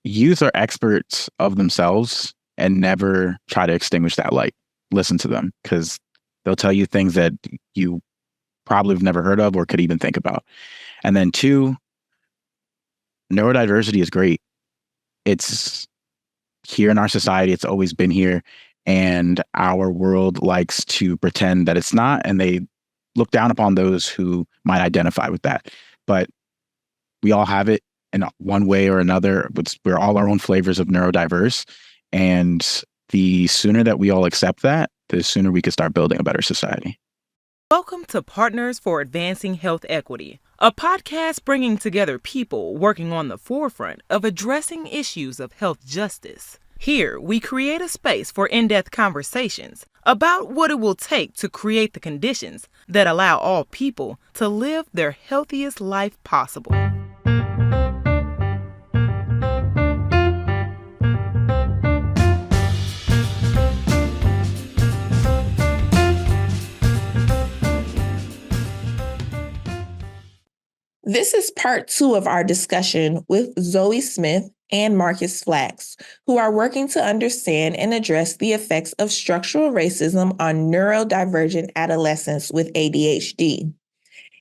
youth are experts of themselves and never try to extinguish that light. Listen to them because they'll tell you things that you probably have never heard of or could even think about. And then two, neurodiversity is great. It's here in our society. It's always been here. And our world likes to pretend that it's not. And they look down upon those who might identify with that. But we all have it in one way or another. We're all our own flavors of neurodiverse. And the sooner that we all accept that, the sooner we can start building a better society. Welcome to Partners for Advancing Health Equity, a podcast bringing together people working on the forefront of addressing issues of health justice. Here, we create a space for in-depth conversations about what it will take to create the conditions that allow all people to live their healthiest life possible. This is part 2 of our discussion with Zoe Smith and Marcus Flax, who are working to understand and address the effects of structural racism on neurodivergent adolescents with ADHD.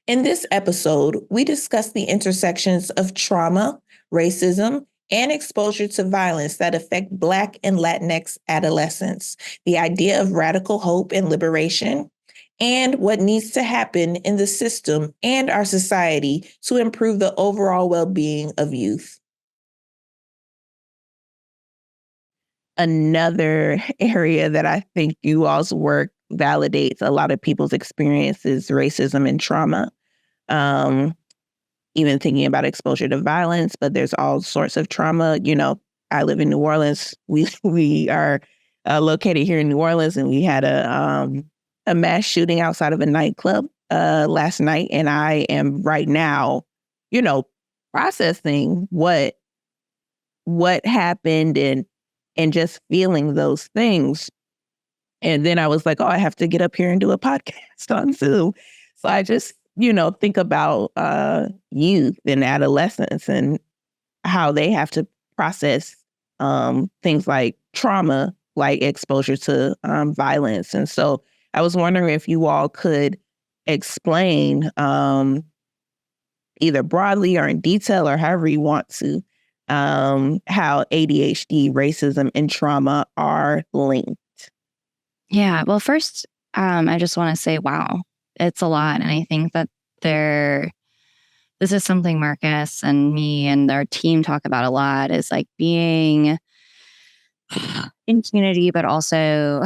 In this episode, we discuss the intersections of trauma, racism, and exposure to violence that affect Black and Latinx adolescents, the idea of radical hope and liberation, and what needs to happen in the system and our society to improve the overall well-being of youth. Another area that I think you all's work validates a lot of people's experiences, racism and trauma. Even thinking about exposure to violence, but there's all sorts of trauma. You know, I live in New Orleans. We are located here in New Orleans, and we had a mass shooting outside of a nightclub last night. And I am right now, processing what happened and just feeling those things. And then I was like, oh, I have to get up here and do a podcast on Zoom. So I just, think about youth and adolescents and how they have to process things like trauma, like exposure to violence. And so I was wondering if you all could explain either broadly or in detail or however you want to, how ADHD, racism, and trauma are linked. Yeah, well, first, I just want to say, wow, it's a lot. And I think that this is something Marcus and me and our team talk about a lot, is like being in community, but also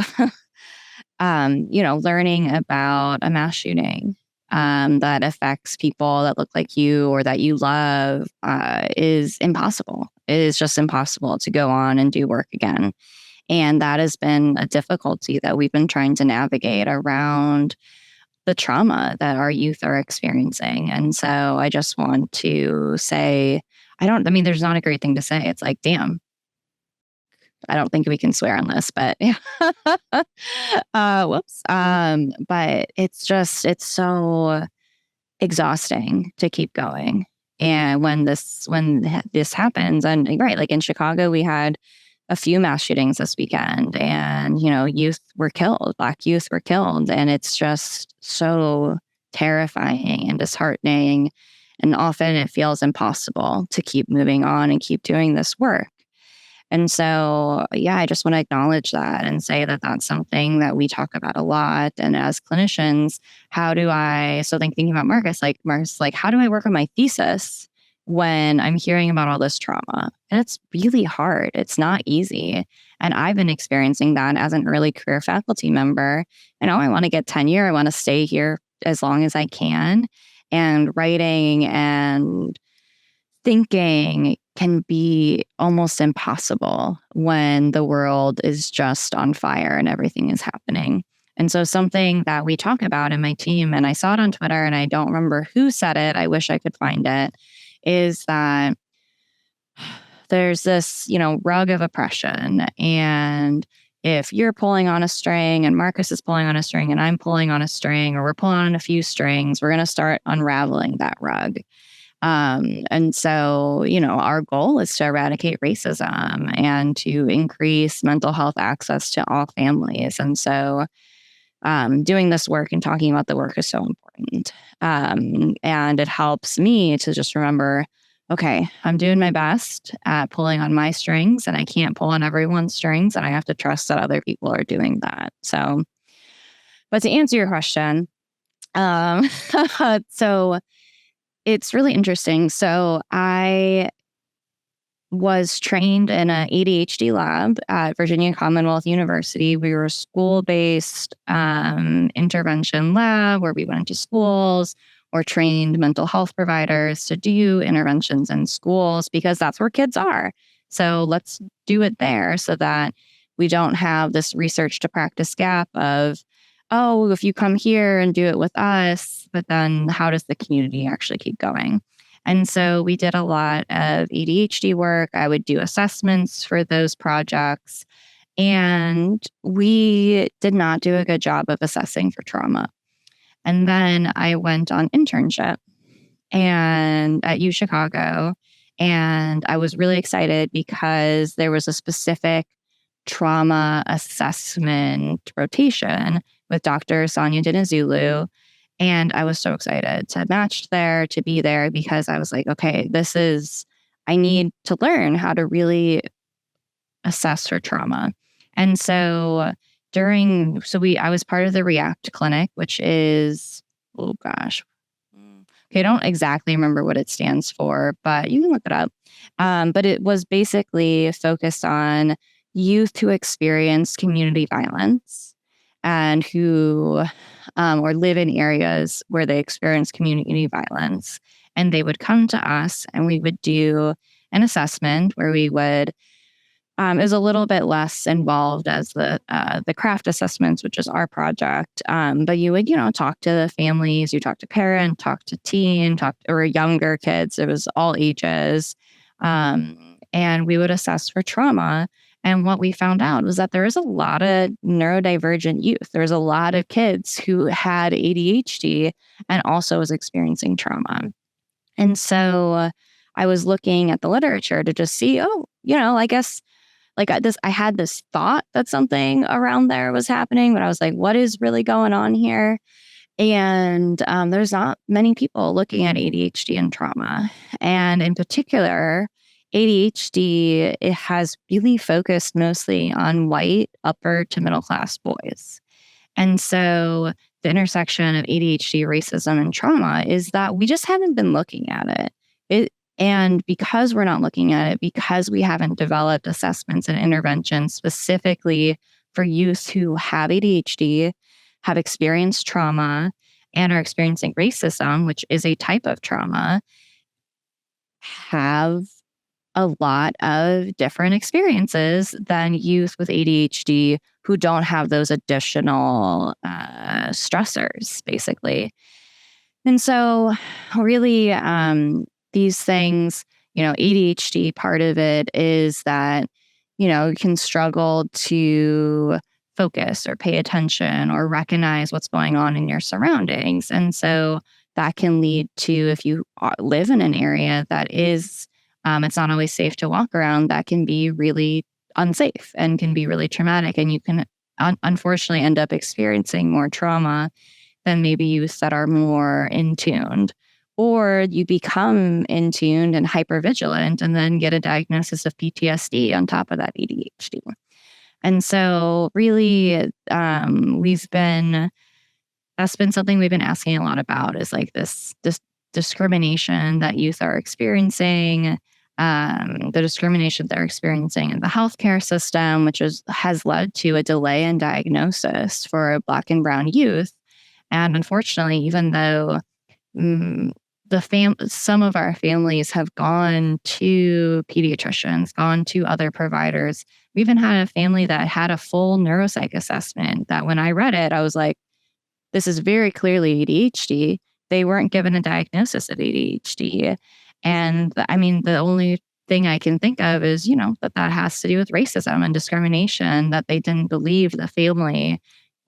learning about a mass shooting that affects people that look like you or that you love is impossible. It is just impossible to go on and do work again. And that has been a difficulty that we've been trying to navigate around the trauma that our youth are experiencing. And so I just want to say, there's not a great thing to say. It's like, damn. I don't think we can swear on this, but whoops. But it's so exhausting to keep going. And when this happens, and right, like in Chicago, we had a few mass shootings this weekend, and, youth were killed, Black youth were killed. And it's just so terrifying and disheartening. And often it feels impossible to keep moving on and keep doing this work. And so, I just want to acknowledge that and say that that's something that we talk about a lot. And as clinicians, thinking about Marcus, how do I work on my thesis when I'm hearing about all this trauma? And it's really hard. It's not easy. And I've been experiencing that as an early career faculty member. And I want to get tenure. I want to stay here as long as I can. And writing and thinking can be almost impossible when the world is just on fire and everything is happening. And so something that we talk about in my team, and I saw it on Twitter and I don't remember who said it, I wish I could find it, is that there's this, rug of oppression. And if you're pulling on a string and Marcus is pulling on a string and I'm pulling on a string, or we're pulling on a few strings, we're going to start unraveling that rug. And so, our goal is to eradicate racism and to increase mental health access to all families. And so, doing this work and talking about the work is so important. And it helps me to just remember, okay, I'm doing my best at pulling on my strings, and I can't pull on everyone's strings, and I have to trust that other people are doing that. So, but to answer your question, so it's really interesting. So I was trained in an ADHD lab at Virginia Commonwealth University. We were a school-based intervention lab where we went into schools or trained mental health providers to do interventions in schools because that's where kids are. So let's do it there so that we don't have this research to practice gap of, oh, if you come here and do it with us, but then how does the community actually keep going? And so we did a lot of ADHD work. I would do assessments for those projects. And we did not do a good job of assessing for trauma. And then I went on internship and at U Chicago. And I was really excited because there was a specific trauma assessment rotation with Dr. Sonia Dinizulu. And I was so excited to match there, to be there, because I was like, okay, I need to learn how to really assess for trauma. And so I was part of the REACT clinic, which is, oh gosh, okay, I don't exactly remember what it stands for, but you can look it up. But it was basically focused on youth who experience community violence and who or live in areas where they experience community violence. And they would come to us and we would do an assessment where we would, it was a little bit less involved as the craft assessments, which is our project. But you would, talk to the families, you talk to parents, talk to teen, or younger kids. It was all ages. And we would assess for trauma. And what we found out was that there is a lot of neurodivergent youth. There's a lot of kids who had ADHD and also was experiencing trauma. And so I was looking at the literature to just see, I guess I had this thought that something around there was happening, but I was like, what is really going on here? And there's not many people looking at ADHD and trauma. And in particular, ADHD, it has really focused mostly on white upper to middle class boys. And so the intersection of ADHD, racism, and trauma is that we just haven't been looking at it. And because we're not looking at it, because we haven't developed assessments and interventions specifically for youth who have ADHD, have experienced trauma, and are experiencing racism, which is a type of trauma, have a lot of different experiences than youth with ADHD who don't have those additional stressors, basically. And so really these things, ADHD, part of it is that, you can struggle to focus or pay attention or recognize what's going on in your surroundings. And so that can lead to, if you live in an area that is it's not always safe to walk around, that can be really unsafe and can be really traumatic. And you can unfortunately end up experiencing more trauma than maybe youth that are more in-tuned. Or you become in-tuned and hypervigilant and then get a diagnosis of PTSD on top of that ADHD. And so really, that's been something we've been asking a lot about, is like this discrimination that youth are experiencing, the discrimination they're experiencing in the healthcare system, which has led to a delay in diagnosis for Black and brown youth. And unfortunately, even though some of our families have gone to pediatricians, gone to other providers, we even had a family that had a full neuropsych assessment that when I read it, I was like, this is very clearly ADHD. They weren't given a diagnosis of ADHD. And the only thing I can think of is, that has to do with racism and discrimination, that they didn't believe the family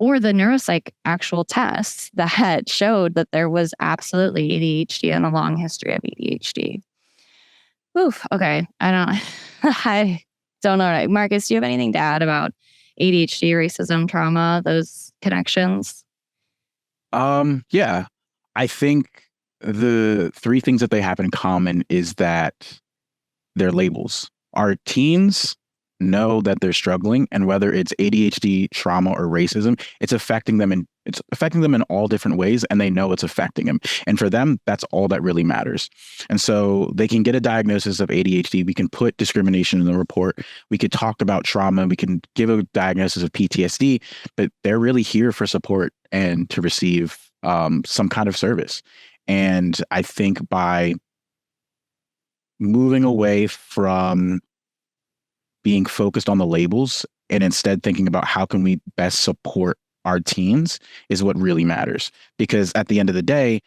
or the neuropsych actual tests that showed that there was absolutely ADHD and a long history of ADHD. Oof. Okay. I don't know. Marcus, do you have anything to add about ADHD, racism, trauma, those connections? Yeah. I think the three things that they have in common is that they're labels. Our teens know that they're struggling, and whether it's ADHD, trauma, or racism, it's affecting them in all different ways, and they know it's affecting them. And for them, that's all that really matters. And so they can get a diagnosis of ADHD. We can put discrimination in the report. We could talk about trauma. We can give a diagnosis of PTSD, but they're really here for support and to receive some kind of service. And I think by moving away from being focused on the labels and instead thinking about how can we best support our teens is what really matters. Because at the end of the day,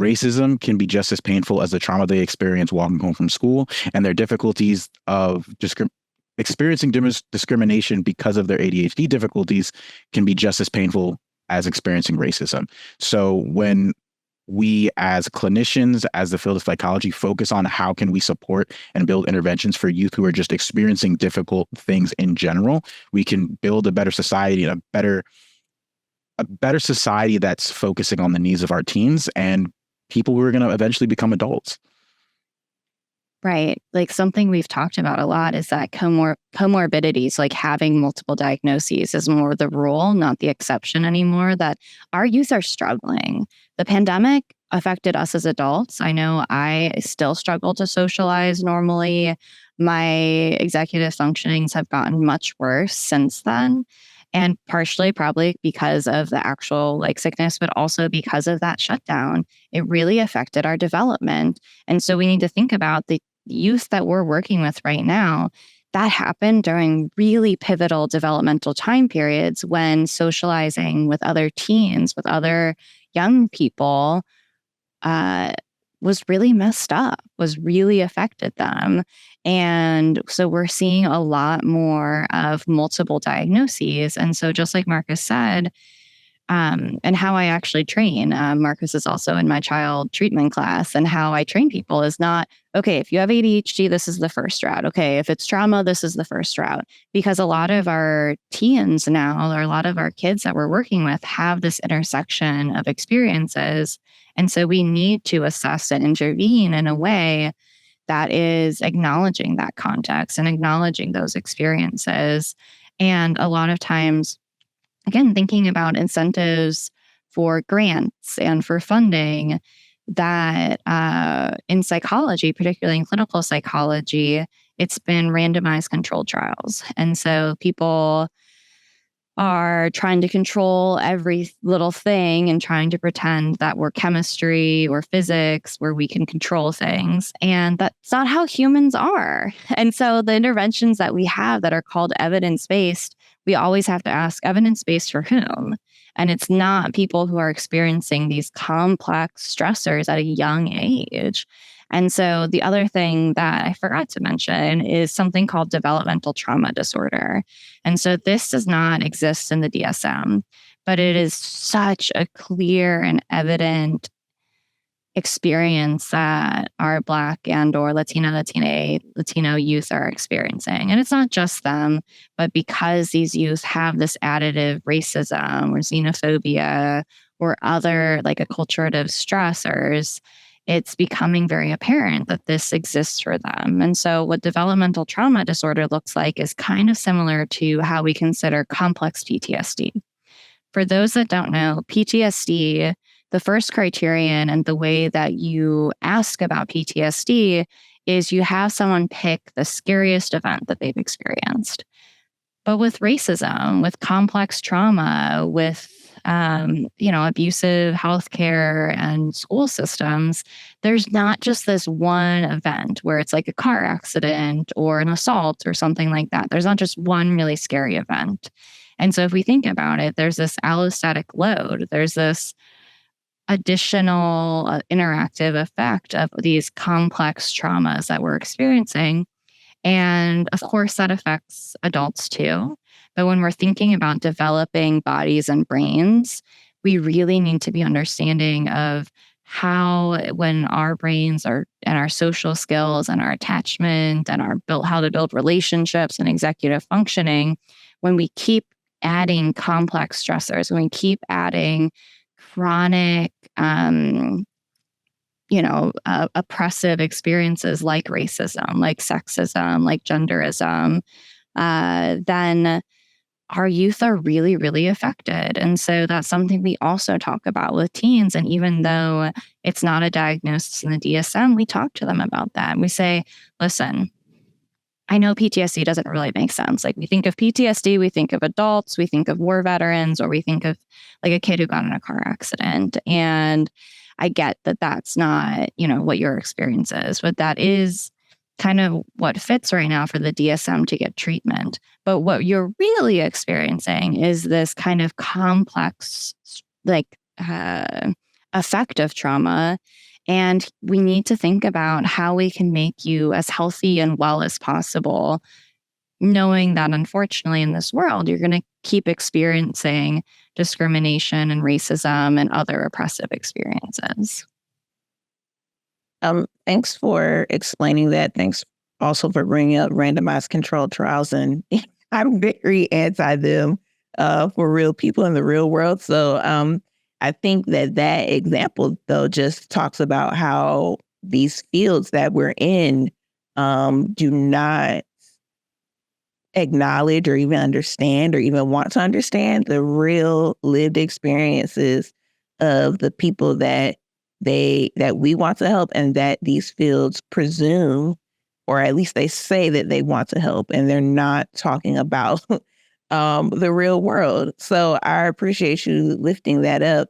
racism can be just as painful as the trauma they experience walking home from school, and their difficulties of experiencing discrimination because of their ADHD difficulties can be just as painful as experiencing racism. So when we as clinicians, as the field of psychology, focus on how can we support and build interventions for youth who are just experiencing difficult things in general, we can build a better society and a better society that's focusing on the needs of our teens and people who are going to eventually become adults. Right. Like something we've talked about a lot is that comorbidities, like having multiple diagnoses, is more the rule, not the exception anymore, that our youth are struggling. The pandemic affected us as adults. I know I still struggle to socialize normally. My executive functionings have gotten much worse since then. And partially probably because of the actual sickness, but also because of that shutdown. It really affected our development. And so we need to think about the youth that we're working with right now. That happened during really pivotal developmental time periods when socializing with other teens, with other young people, was really messed up, was really affected them. And so we're seeing a lot more of multiple diagnoses. And so just like Marcus said, and how I actually train, Marcus is also in my child treatment class, and how I train people is not, okay, if you have ADHD, this is the first route. Okay, if it's trauma, this is the first route. Because a lot of our teens now, or a lot of our kids that we're working with have this intersection of experiences. And so we need to assess and intervene in a way that is acknowledging that context and acknowledging those experiences. And a lot of times, again, thinking about incentives for grants and for funding, that in psychology, particularly in clinical psychology, it's been randomized controlled trials. And so people are trying to control every little thing and trying to pretend that we're chemistry or physics where we can control things. And that's not how humans are. And so the interventions that we have that are called evidence-based, we always have to ask, evidence-based for whom? And it's not people who are experiencing these complex stressors at a young age. And so the other thing that I forgot to mention is something called developmental trauma disorder. And so this does not exist in the DSM, but it is such a clear and evident experience that our Black and or Latino youth are experiencing. And it's not just them, but because these youth have this additive racism or xenophobia or other acculturative stressors, it's becoming very apparent that this exists for them. And so what developmental trauma disorder looks like is kind of similar to how we consider complex PTSD. For those that don't know, PTSD, the first criterion and the way that you ask about PTSD is you have someone pick the scariest event that they've experienced. But with racism, with complex trauma, with abusive healthcare and school systems, there's not just this one event where it's like a car accident or an assault or something like that. There's not just one really scary event. And so if we think about it, there's this allostatic load. There's this additional interactive effect of these complex traumas that we're experiencing. And of course, that affects adults too. But when we're thinking about developing bodies and brains, we really need to be understanding of how, when our brains are and our social skills and our attachment and how to build relationships and executive functioning, when we keep adding complex stressors, when we keep adding chronic, oppressive experiences like racism, like sexism, like genderism, then our youth are really, really affected. And so that's something we also talk about with teens. And even though it's not a diagnosis in the DSM, we talk to them about that. We say, listen, I know PTSD doesn't really make sense. Like, we think of PTSD, we think of adults, we think of war veterans, or we think of like a kid who got in a car accident. And I get that that's not, what your experience is, but that is kind of what fits right now for the DSM to get treatment. But what you're really experiencing is this kind of complex, effect of trauma. And we need to think about how we can make you as healthy and well as possible, knowing that unfortunately in this world, you're going to keep experiencing discrimination and racism and other oppressive experiences. Thanks for explaining that. Thanks also for bringing up randomized controlled trials. And I'm very anti them for real people in the real world. So I think that example, though, just talks about how these fields that we're in do not acknowledge or even understand or even want to understand the real lived experiences of the people that we want to help, and that these fields presume, or at least they say that they want to help, and they're not talking about the real world. So I appreciate you lifting that up.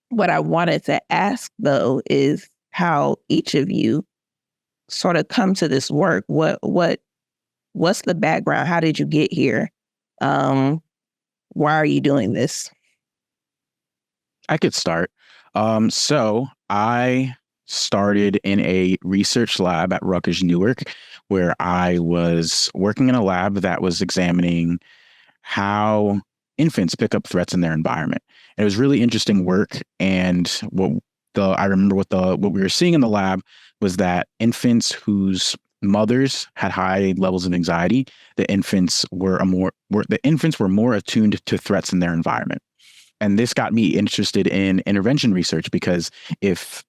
What I wanted to ask, though, is how each of you sort of come to this work. What's the background? How did you get here? Why are you doing this? I could start. So I started in a research lab at Rutgers Newark, where I was working in a lab that was examining how infants pick up threats in their environment. And it was really interesting work. And I remember what we were seeing in the lab was that infants whose mothers had high levels of anxiety, the infants were more attuned to threats in their environment. And this got me interested in intervention research, because if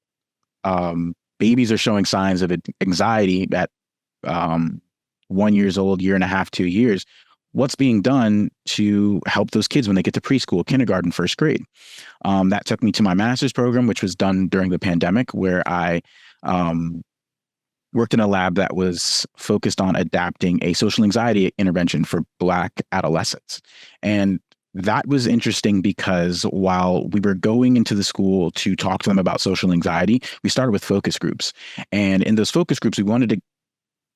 babies are showing signs of anxiety at 1 year old, year and a half, 2 years, what's being done to help those kids when they get to preschool, kindergarten, first grade? That took me to my master's program, which was done during the pandemic, where I worked in a lab that was focused on adapting a social anxiety intervention for Black adolescents. And that was interesting because while we were going into the school to talk to them about social anxiety, we started with focus groups. And in those focus groups, we wanted to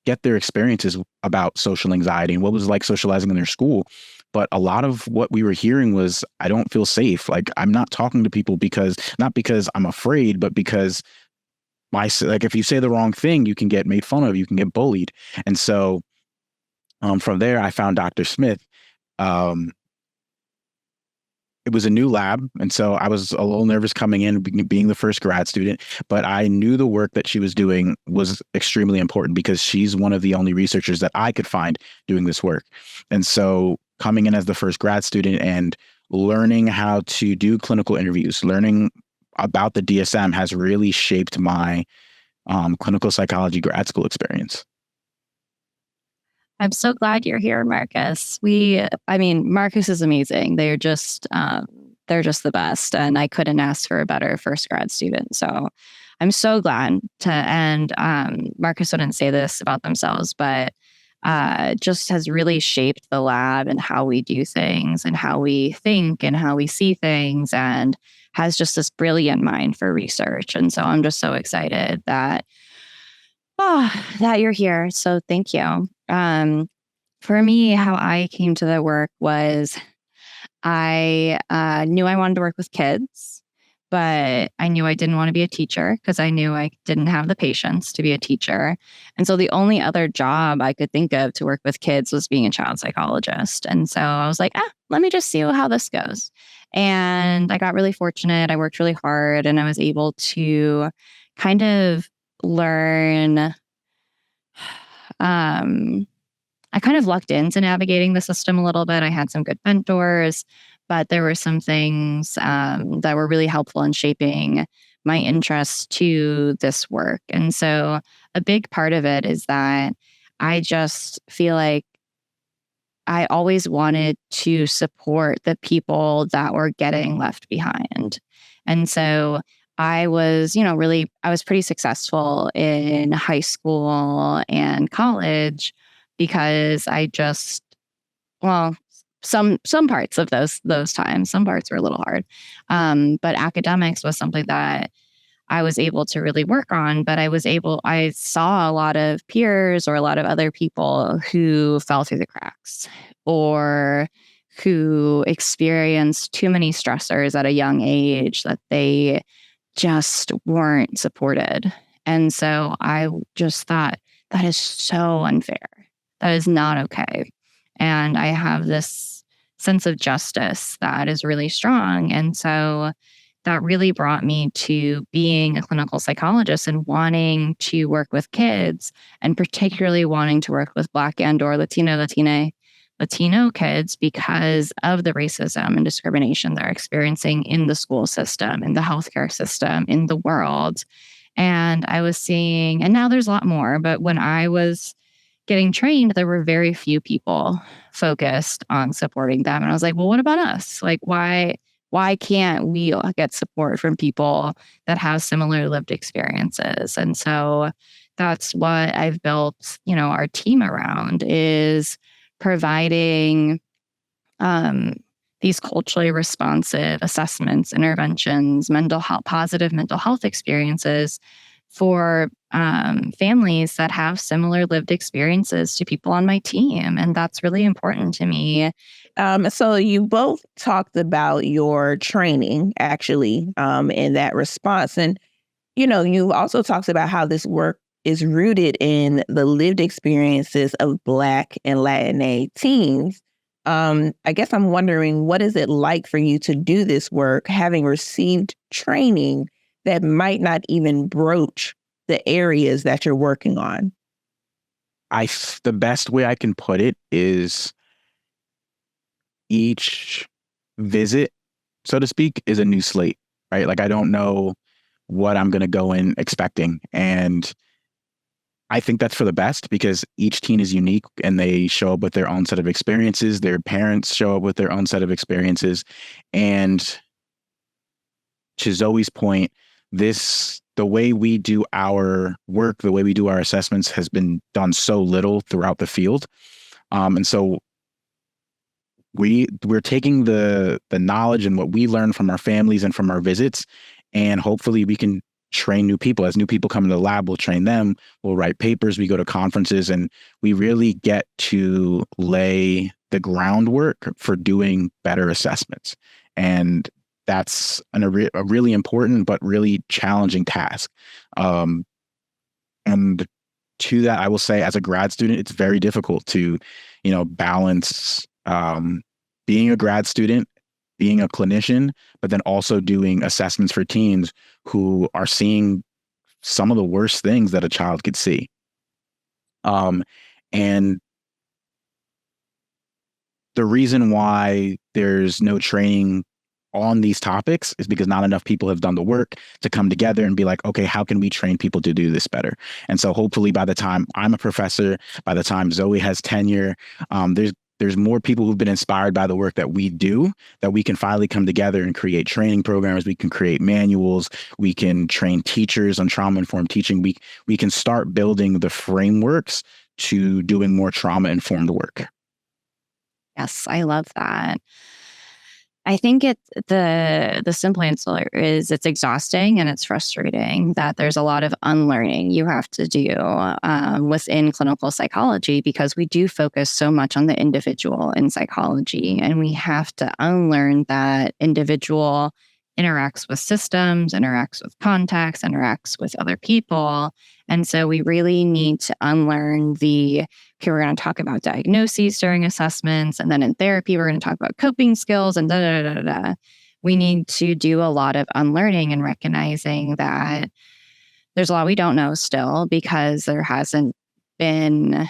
get their experiences about social anxiety and what it was like socializing in their school. But a lot of what we were hearing was, I don't feel safe. Like, I'm not talking to people not because I'm afraid, but because if you say the wrong thing, you can get made fun of, you can get bullied. And so from there, I found Dr. Smith. It was a new lab, and so I was a little nervous coming in, being the first grad student, but I knew the work that she was doing was extremely important because she's one of the only researchers that I could find doing this work. And so coming in as the first grad student and learning how to do clinical interviews, learning about the DSM has really shaped my clinical psychology grad school experience. I'm so glad you're here, Marcus. Marcus is amazing. They're just the best. And I couldn't ask for a better first grad student. So I'm so glad and Marcus wouldn't say this about themselves, but just has really shaped the lab and how we do things and how we think and how we see things, and has just this brilliant mind for research. And so I'm just so excited that you're here. So thank you. For me, how I came to the work was I knew I wanted to work with kids, but I knew I didn't want to be a teacher because I knew I didn't have the patience to be a teacher. And so the only other job I could think of to work with kids was being a child psychologist. And so I was like, let me just see how this goes. And I got really fortunate. I worked really hard and I was able to kind of learn. I kind of lucked into navigating the system a little bit. I had some good mentors, but there were some things that were really helpful in shaping my interest to this work. And so a big part of it is that I just feel like I always wanted to support the people that were getting left behind. And so I was, I was pretty successful in high school and college because I just, some parts of those times, some parts were a little hard. But academics was something that I was able to really work on, but I saw a lot of peers or a lot of other people who fell through the cracks or who experienced too many stressors at a young age that they just weren't supported. And so I just thought, that is so unfair. That is not okay. And I have this sense of justice that is really strong. And so that really brought me to being a clinical psychologist and wanting to work with kids, and particularly wanting to work with Black and or Latino kids because of the racism and discrimination they're experiencing in the school system, in the healthcare system, in the world. And I was seeing, and now there's a lot more, but when I was getting trained, there were very few people focused on supporting them. And I was like, well, what about us? Like, why can't we get support from people that have similar lived experiences? And so that's what I've built, our team around, is providing these culturally responsive assessments, interventions, positive mental health experiences for families that have similar lived experiences to people on my team. And that's really important to me. So you both talked about your training, actually, in that response. And, you also talked about how this work is rooted in the lived experiences of Black and Latiné teens. I guess I'm wondering, what is it like for you to do this work, having received training that might not even broach the areas that you're working on? The best way I can put it is each visit, so to speak, is a new slate, right? Like, I don't know what I'm going to go in expecting. And I think that's for the best because each teen is unique and they show up with their own set of experiences. Their parents show up with their own set of experiences. And to Zoe's point, the way we do our work, the way we do our assessments has been done so little throughout the field. And so we're taking the knowledge and what we learn from our families and from our visits, and hopefully we can train new people. As new people come into the lab, we'll train them, we'll write papers, we go to conferences, and we really get to lay the groundwork for doing better assessments. And that's a really important but really challenging task. And to that, I will say, as a grad student, it's very difficult to, balance being a grad student, being a clinician, but then also doing assessments for teens who are seeing some of the worst things that a child could see. And the reason why there's no training on these topics is because not enough people have done the work to come together and be like, okay, how can we train people to do this better? And so hopefully by the time I'm a professor, by the time Zoe has tenure, there's more people who've been inspired by the work that we do, that we can finally come together and create training programs. We can create manuals. We can train teachers on trauma-informed teaching. We can start building the frameworks to doing more trauma-informed work. Yes, I love that. I think the simple answer is it's exhausting and it's frustrating that there's a lot of unlearning you have to do within clinical psychology, because we do focus so much on the individual in psychology, and we have to unlearn that individual interacts with systems, interacts with contexts, interacts with other people. And so we really need to unlearn okay, we're going to talk about diagnoses during assessments. And then in therapy, we're going to talk about coping skills and da da da da da. We need to do a lot of unlearning and recognizing that there's a lot we don't know still, because there hasn't been,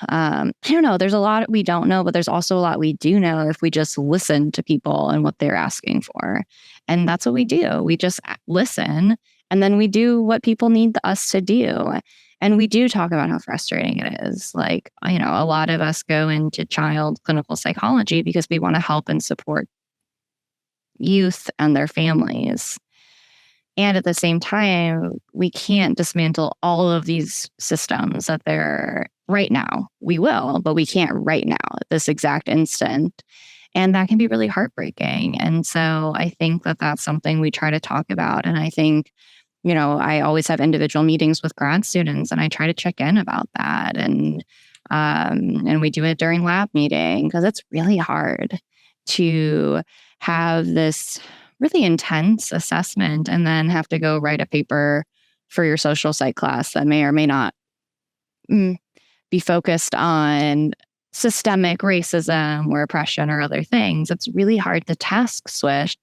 I don't know, there's a lot we don't know, but there's also a lot we do know if we just listen to people and what they're asking for. And that's what we do. We just listen, and then we do what people need us to do. And we do talk about how frustrating it is. Like, a lot of us go into child clinical psychology because we want to help and support youth and their families. And at the same time, we can't dismantle all of these systems that they're right now. We will, but we can't right now at this exact instant. And that can be really heartbreaking. And so I think that that's something we try to talk about. And I think, I always have individual meetings with grad students, and I try to check in about that. And we do it during lab meeting, because it's really hard to have this really intense assessment and then have to go write a paper for your social psych class that may or may not be focused on systemic racism or oppression or other things. It's really hard to task switch.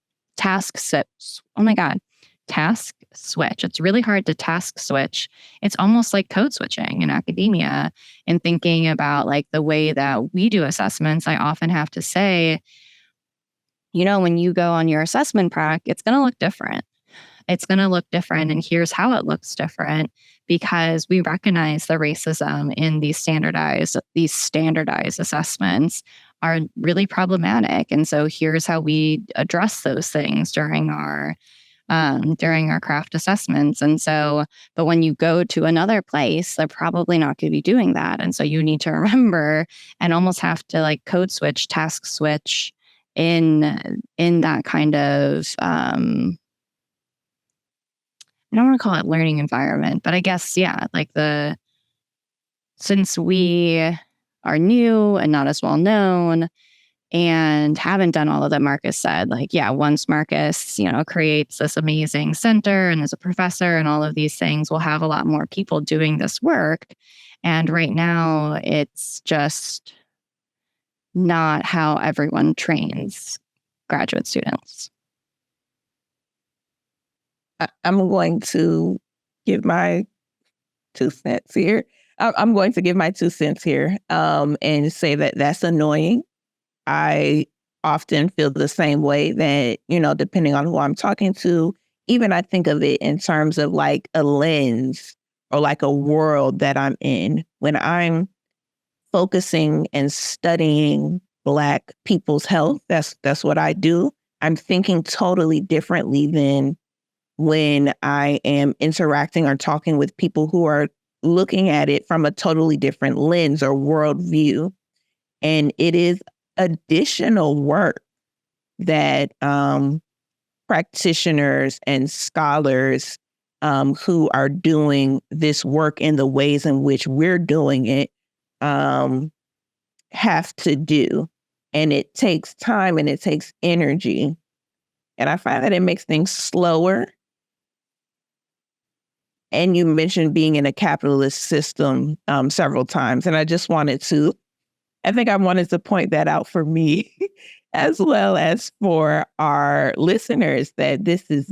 It's really hard to task switch. It's almost like code switching in academia, and thinking about like the way that we do assessments. I often have to say, when you go on your assessment prac, it's going to look different. It's going to look different. And here's how it looks different, because we recognize the racism in these standardized assessments are really problematic. And so here's how we address those things during our craft assessments. And so, but when you go to another place, they're probably not going to be doing that. And so you need to remember and almost have to like code switch, task switch in that kind of, I don't want to call it learning environment, but I guess, yeah, like since we are new and not as well known and haven't done all of that Marcus said, like, yeah, once Marcus, creates this amazing center and is a professor and all of these things, we'll have a lot more people doing this work. And right now it's just not how everyone trains graduate students. I'm going to give my 2 cents here. I'm going to give my 2 cents here and say that that's annoying. I often feel the same way that, depending on who I'm talking to, even I think of it in terms of like a lens or like a world that I'm in. When I'm focusing and studying Black people's health, that's what I do. I'm thinking totally differently than when I am interacting or talking with people who are looking at it from a totally different lens or worldview. And it is additional work that practitioners and scholars who are doing this work in the ways in which we're doing it have to do. And it takes time and it takes energy. And I find that it makes things slower. And you mentioned being in a capitalist system several times. And I wanted to point that out for me as well as for our listeners, that this is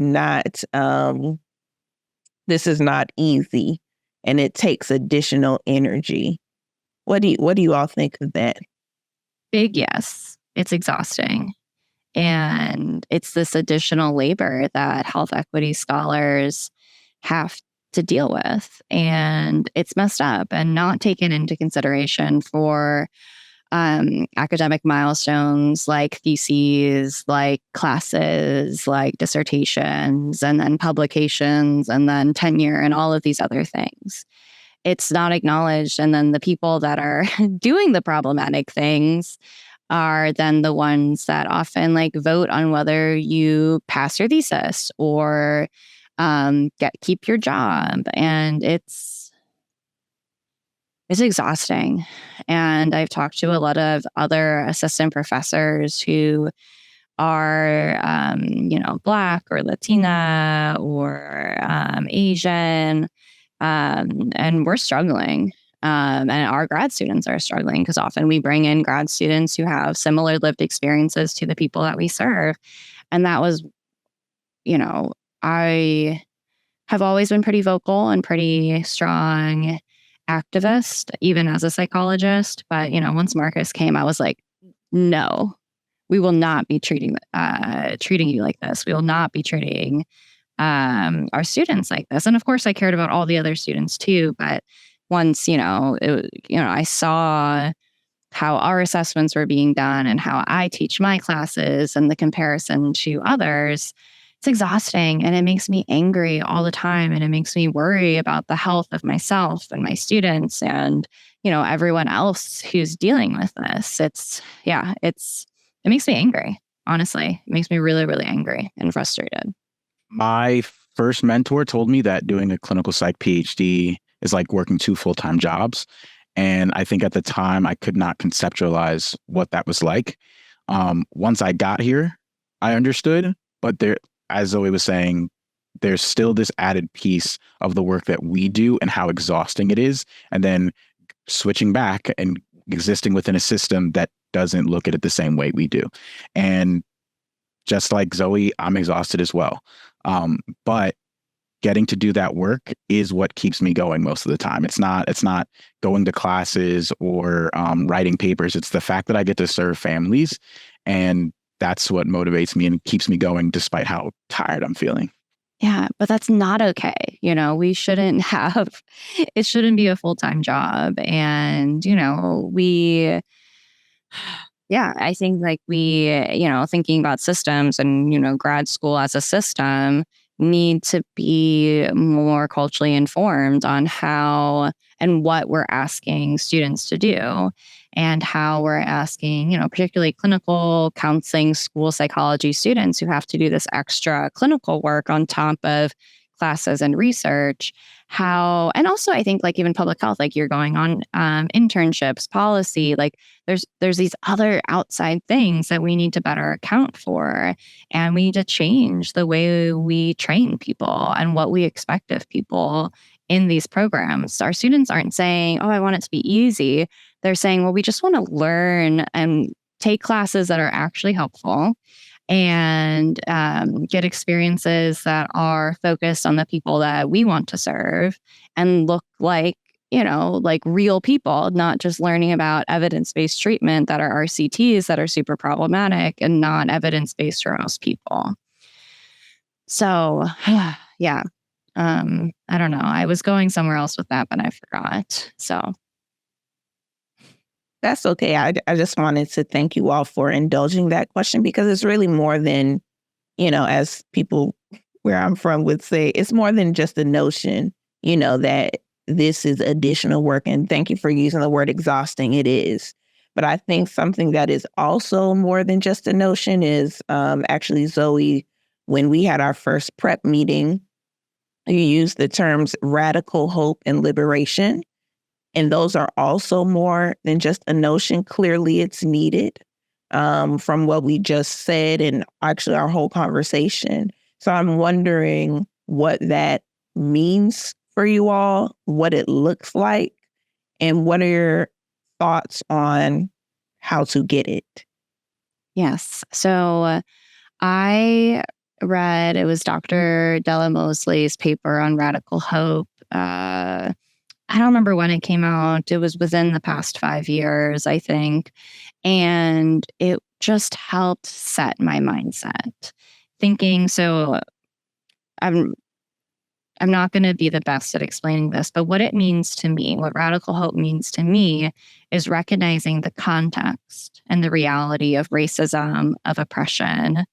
not easy, and it takes additional energy. What do you all think of that? Big yes. It's exhausting. And it's this additional labor that health equity scholars have to deal with. And it's messed up and not taken into consideration for academic milestones like theses, like classes, like dissertations, and then publications, and then tenure, and all of these other things. It's not acknowledged. And then the people that are doing the problematic things are then the ones that often like vote on whether you pass your thesis or keep your job. And it's exhausting. And I've talked to a lot of other assistant professors who are, Black or Latina or Asian, and we're struggling. And our grad students are struggling because often we bring in grad students who have similar lived experiences to the people that we serve. And that was, I have always been pretty vocal and pretty strong activist, even as a psychologist. But, once Marcus came, I was like, no, we will not be treating you like this. We will not be treating our students like this. And of course, I cared about all the other students too. But once, I saw how our assessments were being done and how I teach my classes and the comparison to others, it's exhausting and it makes me angry all the time. And it makes me worry about the health of myself and my students and, everyone else who's dealing with this. It makes me angry. Honestly, it makes me really, really angry and frustrated. My first mentor told me that doing a clinical psych PhD is like working 2 full-time jobs. And I think at the time I could not conceptualize what that was like. Once I got here, I understood, but there, as Zoe was saying, there's still this added piece of the work that we do and how exhausting it is. And then switching back and existing within a system that doesn't look at it the same way we do. And just like Zoe, I'm exhausted as well. But getting to do that work is what keeps me going most of the time. It's not going to classes or writing papers. It's the fact that I get to serve families, and that's what motivates me and keeps me going despite how tired I'm feeling. Yeah, but that's not okay. We shouldn't it shouldn't be a full-time job. And, I think like thinking about systems and, grad school as a system need to be more culturally informed on how and what we're asking students to do and how we're asking, particularly clinical counseling, school psychology students who have to do this extra clinical work on top of classes and research, and also I think like even public health, like you're going on internships, policy, like there's these other outside things that we need to better account for. And we need to change the way we train people and what we expect of people in these programs. Our students aren't saying, oh, I want it to be easy. They're saying, well, we just want to learn and take classes that are actually helpful and get experiences that are focused on the people that we want to serve and look like, like real people, not just learning about evidence-based treatment that are RCTs that are super problematic and not evidence-based for most people. So, yeah. I don't know. I was going somewhere else with that, but I forgot. So that's okay. I just wanted to thank you all for indulging that question because it's really more than, as people where I'm from would say, it's more than just a notion, that this is additional work. And thank you for using the word exhausting. It is. But I think something that is also more than just a notion is actually, Zoe, when we had our first prep meeting, you used the terms radical hope and liberation. And those are also more than just a notion. Clearly, it's needed from what we just said and actually our whole conversation. So I'm wondering what that means for you all, what it looks like, and what are your thoughts on how to get it? Yes. So I read, it was Dr. Della Mosley's paper on radical hope. I don't remember when it came out. It was within the past 5 years, I think. And it just helped set my mindset. Thinking, so I'm not going to be the best at explaining this, but what it means to me, what radical hope means to me is recognizing the context and the reality of racism, of oppression,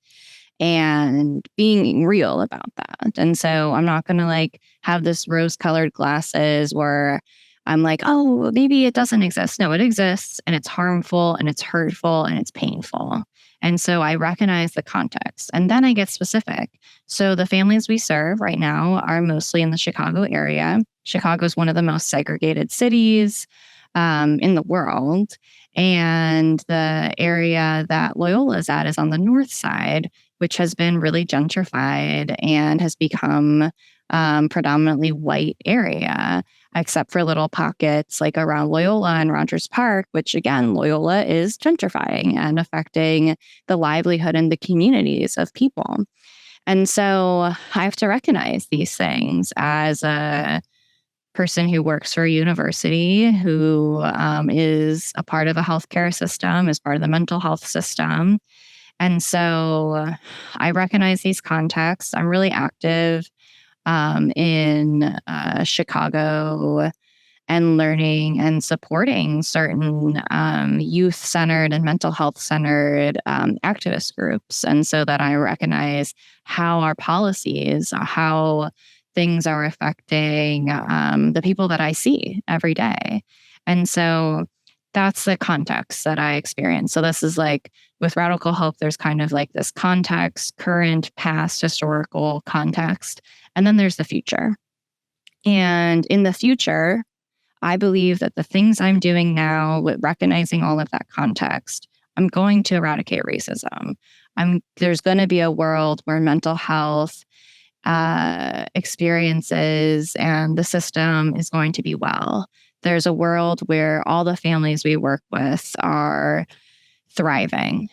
and being real about that. And so I'm not going to have this rose-colored glasses where I'm like, oh, maybe it doesn't exist. No, it exists, and it's harmful and it's hurtful and it's painful. And so I recognize the context, and then I get specific. So the families we serve right now are mostly in the Chicago area. Chicago is one of the most segregated cities. in the world. And the area that Loyola is at is on the north side, which has been really gentrified and has become predominantly white area, except for little pockets like around Loyola and Rogers Park, which again, Loyola is gentrifying and affecting the livelihood and the communities of people. And so I have to recognize these things as a person who works for a university, who is a part of a healthcare system, is part of the mental health system. And so I recognize these contexts. I'm really active in Chicago and learning and supporting certain youth-centered and mental health-centered activist groups. And so that I recognize how our policies, how things are affecting the people that I see every day. And so that's the context that I experience. So this is like with Radical Hope, there's kind of like this context, current, past, historical context, and then there's the future. And in the future, I believe that the things I'm doing now with recognizing all of that context, I'm going to eradicate racism. There's going to be a world where mental health experiences and the system is going to be well. There's a world where all the families we work with are thriving,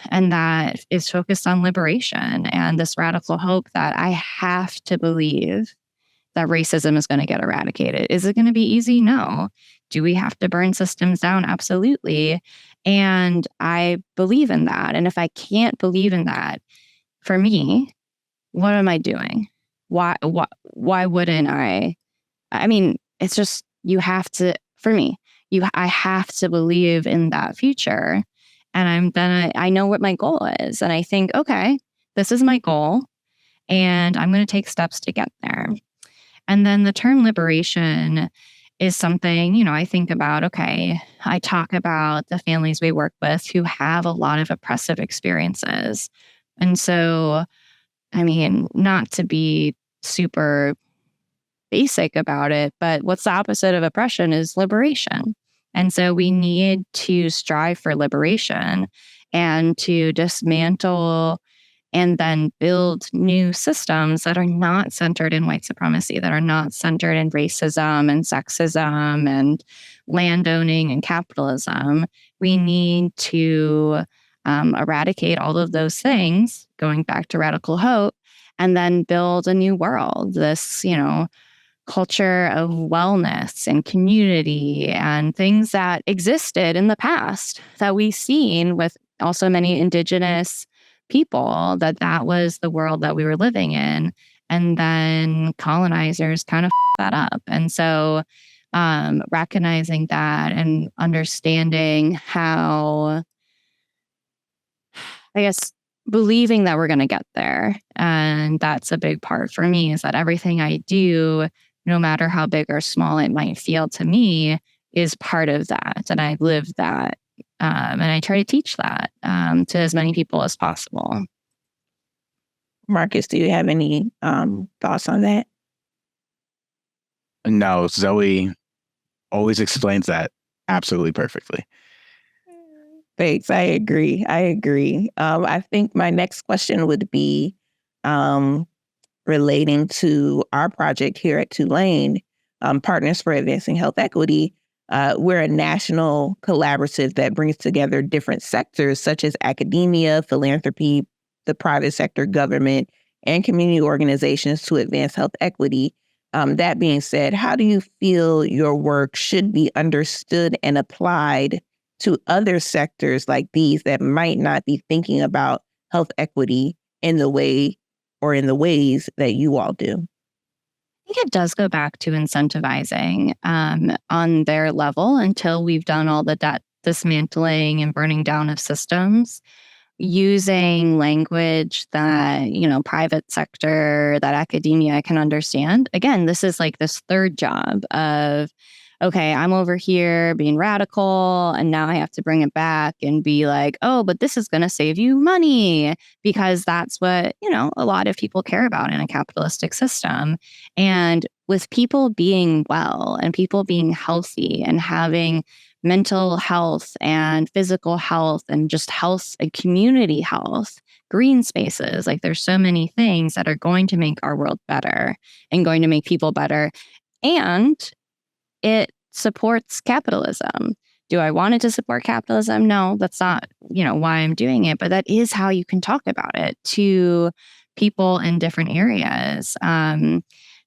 and that is focused on liberation and this radical hope that I have to believe that racism is going to get eradicated. Is it going to be easy? No. Do we have to burn systems down? Absolutely. And I believe in that. And if I can't believe in that, for me, what am I doing? Why wouldn't I? I mean, it's just, you have to, for me, I have to believe in that future. And I know what my goal is. And I think, okay, this is my goal and I'm going to take steps to get there. And then the term liberation is something, I think about, okay, I talk about the families we work with who have a lot of oppressive experiences. And so, I mean, not to be super basic about it, but what's the opposite of oppression is liberation. And so we need to strive for liberation and to dismantle and then build new systems that are not centered in white supremacy, that are not centered in racism and sexism and landowning and capitalism. We need to eradicate all of those things, going back to radical hope, and then build a new world, this, culture of wellness and community and things that existed in the past that we've seen with also many Indigenous people, that was the world that we were living in. And then colonizers kind of that up. And so recognizing that and understanding how, I guess, believing that we're going to get there. And that's a big part for me, is that everything I do, no matter how big or small it might feel to me, is part of that. And I live that. And I try to teach that to as many people as possible. Marcus, do you have any thoughts on that? No, Zoe always explains that absolutely perfectly. Thanks. I agree. I think my next question would be relating to our project here at Tulane, Partners for Advancing Health Equity. We're a national collaborative that brings together different sectors such as academia, philanthropy, the private sector, government, and community organizations to advance health equity. That being said, how do you feel your work should be understood and applied to other sectors like these that might not be thinking about health equity in the way or in the ways that you all do? I think it does go back to incentivizing on their level until we've done all the debt dismantling and burning down of systems, using language that, private sector, that academia can understand. Again, this is like this third job of, okay, I'm over here being radical, and now I have to bring it back and be like, oh, but this is going to save you money, because that's what, a lot of people care about in a capitalistic system. And with people being well and people being healthy and having mental health and physical health and just health and community health, green spaces, like there's so many things that are going to make our world better and going to make people better. And it supports capitalism. Do I want it to support capitalism? No, that's not, why I'm doing it, but that is how you can talk about it to people in different areas.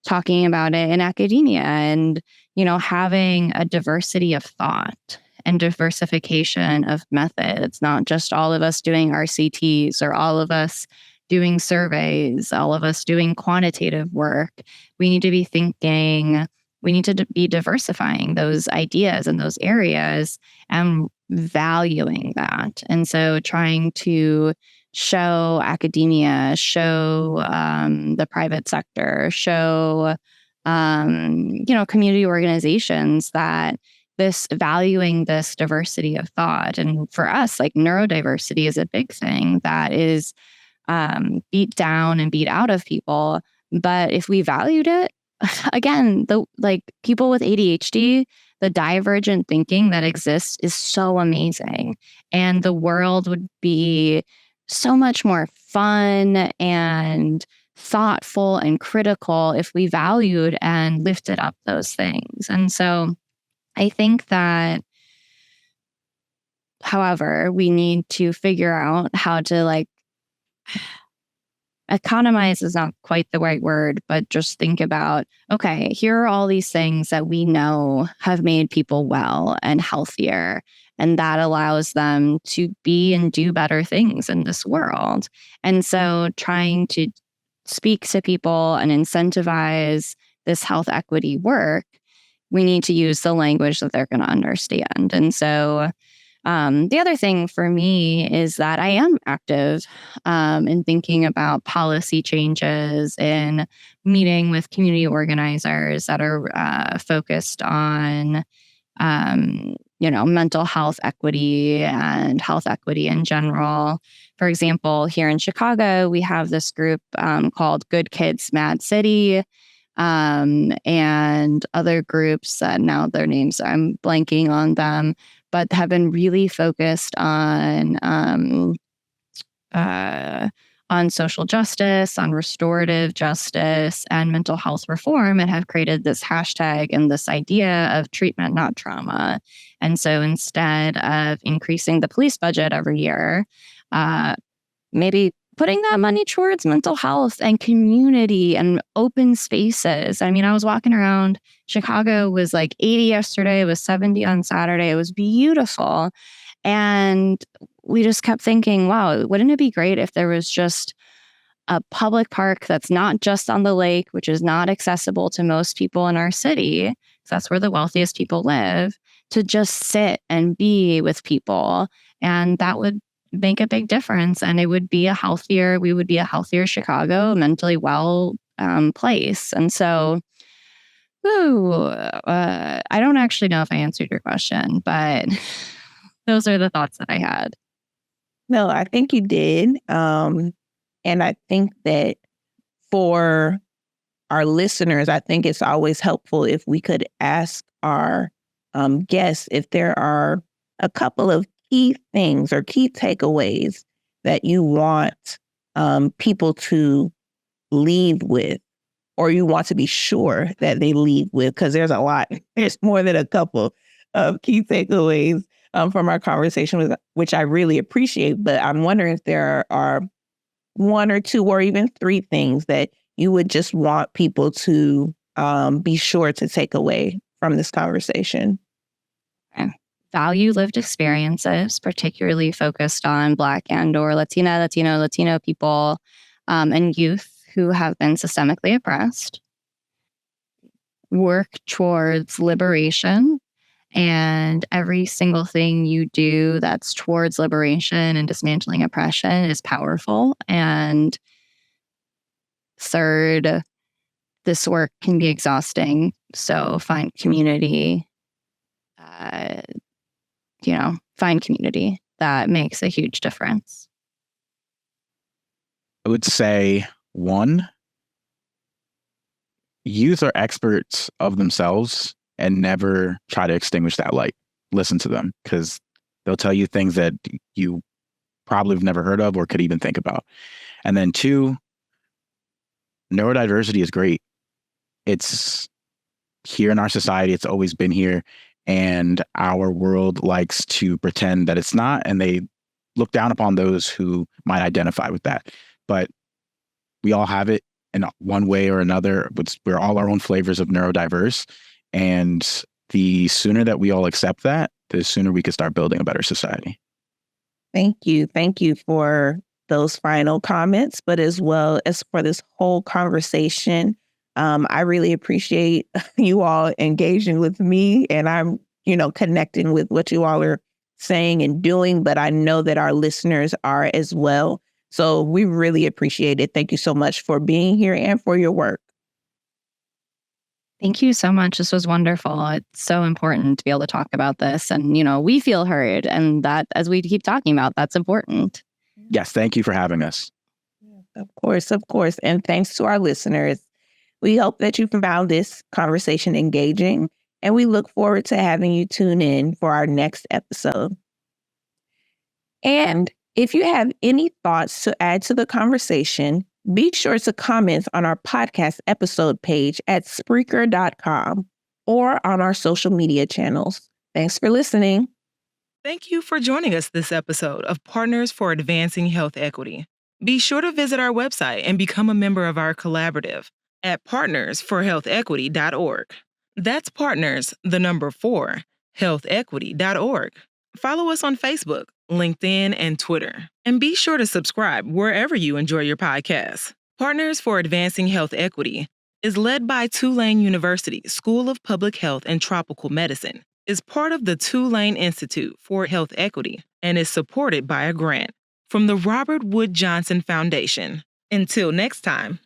Talking about it in academia and, having a diversity of thought and diversification of methods, not just all of us doing RCTs or all of us doing surveys, all of us doing quantitative work. We need to be thinking, we need to be diversifying those ideas in those areas and valuing that. And so trying to show academia, show the private sector, show, community organizations that this valuing this diversity of thought. And for us, like neurodiversity is a big thing that is beat down and beat out of people. But if we valued it, again, people with ADHD, the divergent thinking that exists is so amazing. And the world would be so much more fun and thoughtful and critical if we valued and lifted up those things. And so I think that, however, we need to figure out how to economize is not quite the right word, but just think about, okay, here are all these things that we know have made people well and healthier, and that allows them to be and do better things in this world. And so trying to speak to people and incentivize this health equity work, we need to use the language that they're going to understand. And so the other thing for me is that I am active in thinking about policy changes, in meeting with community organizers that are focused on, mental health equity and health equity in general. For example, here in Chicago, we have this group called Good Kids, Mad City, and other groups that now their names, I'm blanking on them, but have been really focused on social justice, on restorative justice, and mental health reform, and have created this hashtag and this idea of treatment, not trauma. And so instead of increasing the police budget every year, maybe putting that money towards mental health and community and open spaces. I mean, I was walking around. Chicago was like 80 yesterday. It was 70 on Saturday. It was beautiful. And we just kept thinking, wow, wouldn't it be great if there was just a public park that's not just on the lake, which is not accessible to most people in our city, because that's where the wealthiest people live, to just sit and be with people. And that would make a big difference. And we would be a healthier Chicago, mentally well place. And so, I don't actually know if I answered your question, but those are the thoughts that I had. No, I think you did. And I think that for our listeners, I think it's always helpful if we could ask our guests if there are a couple of key things or key takeaways that you want people to leave with, or you want to be sure that they leave with, because there's a lot. There's more than a couple of key takeaways from our conversation, which I really appreciate. But I'm wondering if there are one or two or even three things that you would just want people to be sure to take away from this conversation. Okay. Value lived experiences, particularly focused on Black and or Latino people and youth who have been systemically oppressed. Work towards liberation, and every single thing you do that's towards liberation and dismantling oppression is powerful. And third, this work can be exhausting, so find community. Find community that makes a huge difference. I would say, one, youth are experts of themselves and never try to extinguish that light. Listen to them because they'll tell you things that you probably have never heard of or could even think about. And then two, neurodiversity is great. It's here in our society. It's always been here. And our world likes to pretend that it's not. And they look down upon those who might identify with that. But we all have it in one way or another. We're all our own flavors of neurodiverse. And the sooner that we all accept that, the sooner we can start building a better society. Thank you. Thank you for those final comments, but as well as for this whole conversation. I really appreciate you all engaging with me, and I'm, connecting with what you all are saying and doing, but I know that our listeners are as well. So we really appreciate it. Thank you so much for being here and for your work. Thank you so much. This was wonderful. It's so important to be able to talk about this. And, we feel heard. And that, as we keep talking about, that's important. Yes. Thank you for having us. Of course. Of course. And thanks to our listeners. We hope that you found this conversation engaging, and we look forward to having you tune in for our next episode. And if you have any thoughts to add to the conversation, be sure to comment on our podcast episode page at Spreaker.com or on our social media channels. Thanks for listening. Thank you for joining us this episode of Partners for Advancing Health Equity. Be sure to visit our website and become a member of our collaborative at partnersforhealthequity.org. That's partners, the number 4, healthequity.org. Follow us on Facebook, LinkedIn, and Twitter. And be sure to subscribe wherever you enjoy your podcasts. Partners for Advancing Health Equity is led by Tulane University School of Public Health and Tropical Medicine, is part of the Tulane Institute for Health Equity, and is supported by a grant from the Robert Wood Johnson Foundation. Until next time,